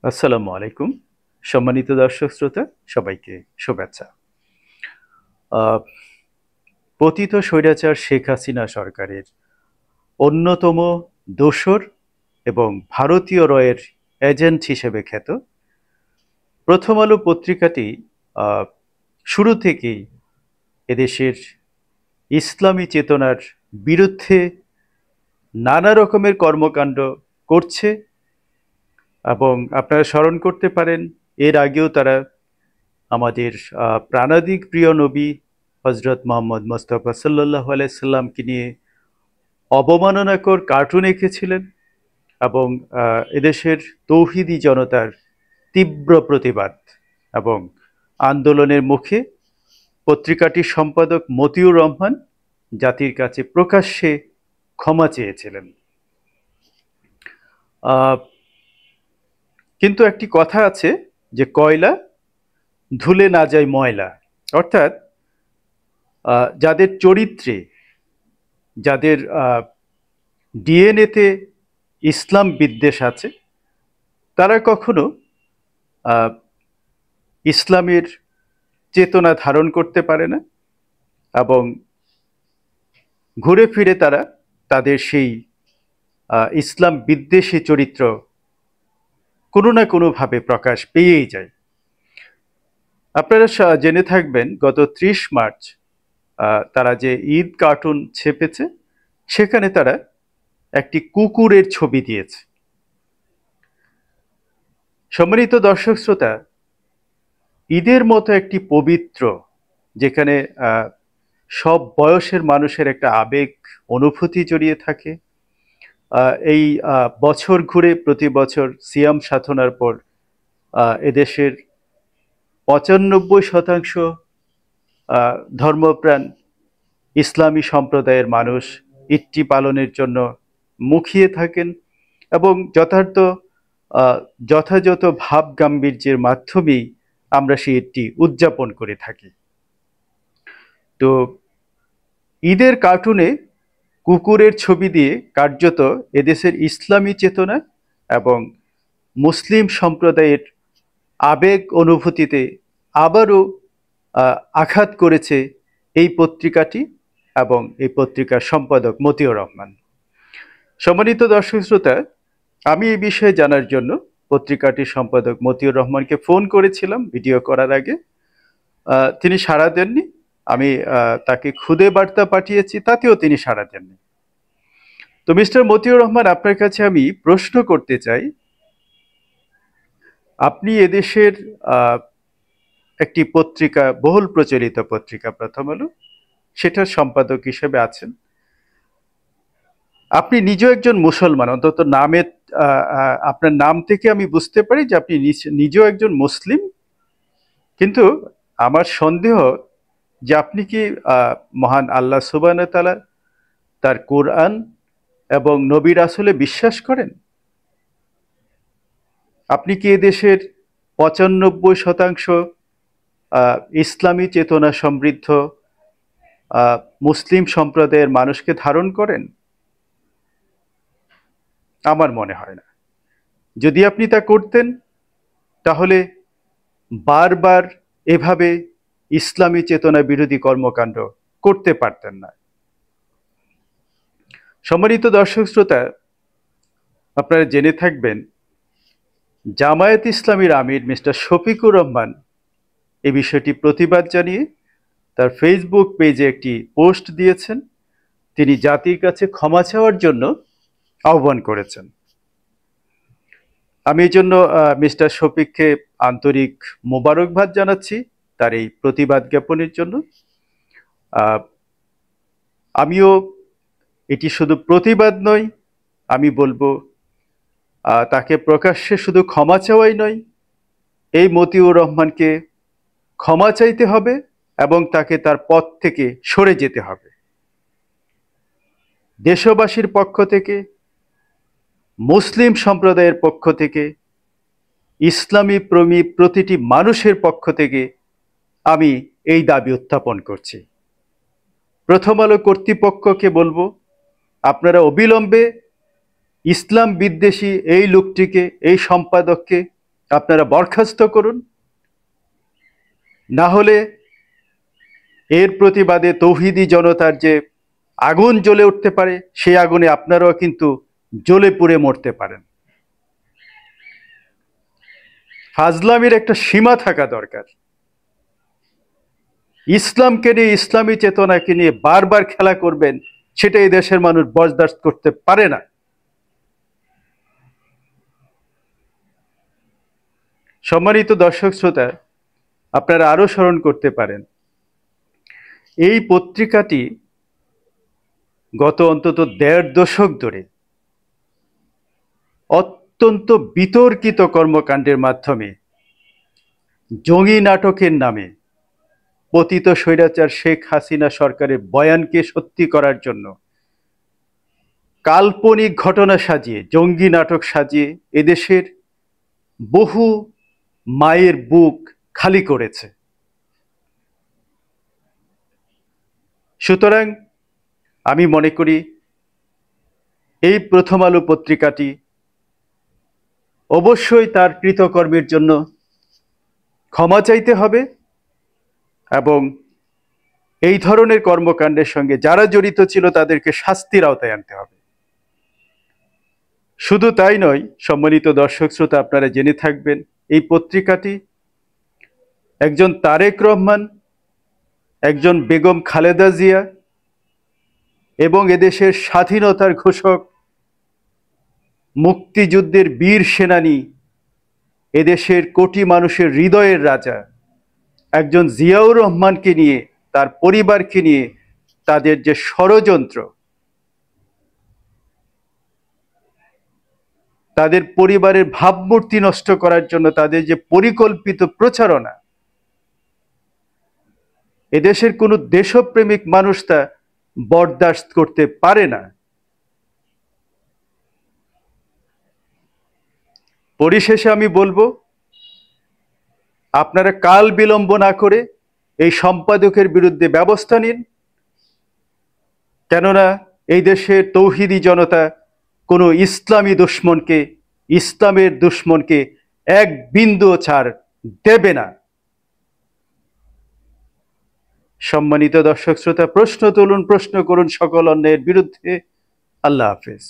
আসসালামু আলাইকুম। সম্মানিত দর্শক শ্রোতা সবাইকে শুভেচ্ছা। আহ, পতিত স্বৈরাচার শেখ হাসিনা সরকারের অন্যতম দোসর এবং ভারতীয় রয়ের এজেন্ট হিসেবে খ্যাত প্রথম আলো পত্রিকাটি আহ, শুরু থেকেই এদেশের ইসলামী চেতনার বিরুদ্ধে নানা রকমের কর্মকাণ্ড করছে এবং আপনারা স্মরণ করতে পারেন এর আগেও তারা আমাদের প্রাণাদিক প্রিয় নবী হজরত মোহাম্মদ মোস্তফা সাল্লাল্লাহু আলাইহি সাল্লামকে নিয়ে অবমাননাকর কার্টুন এঁকেছিলেন এবং এদেশের তৌহিদি জনতার তীব্র প্রতিবাদ এবং আন্দোলনের মুখে পত্রিকাটির সম্পাদক মতিউর রহমান জাতির কাছে প্রকাশ্যে ক্ষমা চেয়েছিলেন। কিন্তু একটি কথা আছে যে কয়লা ধুলে না যায় ময়লা, অর্থাৎ যাদের চরিত্রে, যাদের ডিএনএতে ইসলাম বিদ্বেষ আছে, তারা কখনো ইসলামের চেতনা ধারণ করতে পারে না এবং ঘুরে ফিরে তারা তাদের সেই ইসলাম বিদ্বেষী চরিত্র কোনো না কোনোভাবে প্রকাশ পেয়েই যায়। আপনারা জেনে থাকবেন গত 30 মার্চ তারা যে ঈদ কার্টুন ছেপেছে, সেখানে তারা একটি কুকুরের ছবি দিয়েছে। সম্মানিত দর্শক শ্রোতা, ঈদের মতো একটি পবিত্র, যেখানে সব বয়সের মানুষের একটা আবেগ অনুভূতি জড়িয়ে থাকে, এই বছর ঘুরে প্রতি বছর সিয়াম সাধনার পর এদেশের 95% ধর্মপ্রাণ ইসলামী সম্প্রদায়ের মানুষ ঈদটি পালনের জন্য মুখিয়ে থাকেন এবং যথাযথ ভাব গাম্ভীর্যের মাধ্যমেই আমরা সেই ঈদটি উদযাপন করে থাকি। তো ঈদের কার্টুনে কুকুরের ছবি দিয়ে কার্যত এদেশের ইসলামী চেতনা এবং মুসলিম সম্প্রদায়ের আবেগ অনুভূতিতে আবারও আঘাত করেছে এই পত্রিকাটি এবং এই পত্রিকার সম্পাদক মতিউর রহমান। সম্মানিত দর্শক শ্রোতা, আমি এই বিষয়ে জানার জন্য পত্রিকাটির সম্পাদক মতিউর রহমানকে ফোন করেছিলাম ভিডিও করার আগে। তিনি সাড়া দেননি। আমি তাকে খুদে বার্তা পাঠিয়েছি, তাতেও তিনি সাড়া দেননি। তো মিস্টার মতিউর রহমান, আপনার কাছে আমি প্রশ্ন করতে চাই, আপনি এদেশের একটি পত্রিকা, বহুল প্রচলিত পত্রিকা প্রথম আলো, সেটার সম্পাদক হিসেবে আছেন। আপনি নিজেও একজন মুসলমান, অন্তত নামে আপনার নাম থেকে আমি বুঝতে পারি যে আপনি নিজেও একজন মুসলিম। কিন্তু আমার সন্দেহ যে আপনি কি মহান আল্লাহ সুবহানাহু ওয়া তাআলা, তার কোরআন এবং নবী রাসূলে বিশ্বাস করেন? আপনি কি এদেশের 95% ইসলামী চেতনা সমৃদ্ধ মুসলিম সম্প্রদায়ের মানুষকে ধারণ করেন? আমার মনে হয় না। যদি আপনি তা করতেন, তাহলে বারবার এভাবে ইসলামী চেতনা বিরোধী কর্মকাণ্ড করতে পারতেন না। সম্মানিত দর্শক শ্রোতা, আপনারা জেনে থাকবেন জামায়াত ইসলামীর আমির মিস্টার শফিকুর রহমান এই বিষয়টি প্রতিবাদ জানিয়ে তার ফেসবুক পেজে একটি পোস্ট দিয়েছেন। তিনি জাতির কাছে ক্ষমা চাওয়ার জন্য আহ্বান করেছেন। আমি এই জন্য মিস্টার শফিককে আন্তরিক মোবারকবাদ জানাচ্ছি তার এই প্রতিবাদ জ্ঞাপনের জন্য। আমিও এটি শুধু প্রতিবাদ নয়, আমি বলবো তাকে প্রকাশ্যে শুধু ক্ষমা চাওয়াই নয়, এই মতিউর রহমানকে ক্ষমা চাইতে হবে এবং তাকে তার পথ থেকে সরে যেতে হবে। দেশবাসীর পক্ষ থেকে, মুসলিম সম্প্রদায়ের পক্ষ থেকে, ইসলামী প্রেমী প্রতিটি মানুষের পক্ষ থেকে আমি এই দাবি উত্থাপন করছি। প্রথম আলো কর্তৃপক্ষকে বলবো, আপনারা অবিলম্বে ইসলাম বিদ্বেষী এই লোকটিকে, এই সম্পাদককে আপনারা বরখাস্ত করুন, না হলে এর প্রতিবাদে তৌহিদি জনতার যে আগুন জ্বলে উঠতে পারে, সেই আগুনে আপনারাও কিন্তু জ্বলে পুড়ে মরতে পারেন। ফাজলামির একটা সীমা থাকা দরকার। ইসলামকে নিয়ে, ইসলামী চেতনাকে নিয়ে বারবার খেলা করবেন, সেটা এই দেশের মানুষ বরদাস্ত করতে পারে না। সম্মানিত দর্শক শ্রোতা, আপনারা আরো স্মরণ করতে পারেন, এই পত্রিকাটি গত অন্তত ১.৫ দশক ধরে অত্যন্ত বিতর্কিত কর্মকাণ্ডের মাধ্যমে জঙ্গি নাটকের নামে পতিত স্বৈরাচার শেখ হাসিনা সরকারের বয়ানকে সত্যি করার জন্য কাল্পনিক ঘটনা সাজিয়ে, জঙ্গি নাটক সাজিয়ে এদেশের বহু মায়ের বুক খালি করেছে। সুতরাং আমি মনে করি এই প্রথম আলো পত্রিকাটি অবশ্যই তার কৃতকর্মের জন্য ক্ষমা চাইতে হবে এবং এই ধরনের কর্মকাণ্ডের সঙ্গে যারা জড়িত ছিল তাদেরকে শাস্তির আওতায় আনতে হবে। শুধু তাই নয়, সম্মানিত দর্শক শ্রোতা, আপনারা জেনে থাকবেন এই পত্রিকাটি একজন তারেক রহমান, একজন বেগম খালেদা জিয়া এবং এদেশের স্বাধীনতার ঘোষক, মুক্তিযুদ্ধের বীর সেনানী, এদেশের কোটি মানুষের হৃদয়ের রাজা একজন জিয়াউর রহমানকে নিয়ে, তার পরিবারকে নিয়ে তাদের যে ষড়যন্ত্র, তাদের পরিবারের ভাবমূর্তি নষ্ট করার জন্য তাদের যে পরিকল্পিত প্রচারণা, এদেশের কোনো দেশপ্রেমিক মানুষ তা বরদাস্ত করতে পারে না। পরিশেষে আমি বলবো, আপনারা কাল বিলম্ব না করে এই সম্পাদকের বিরুদ্ধে ব্যবস্থা নিন, কেননা এই দেশের তৌহিদি জনতা কোনো ইসলামী দুশ্মনকে, ইসলামের দুশ্মনকে এক বিন্দুও ছাড় দেবে না। সম্মানিত দর্শক শ্রোতা, প্রশ্ন তুলুন, প্রশ্ন করুন সকল অন্যায়ের বিরুদ্ধে। আল্লাহ হাফেজ।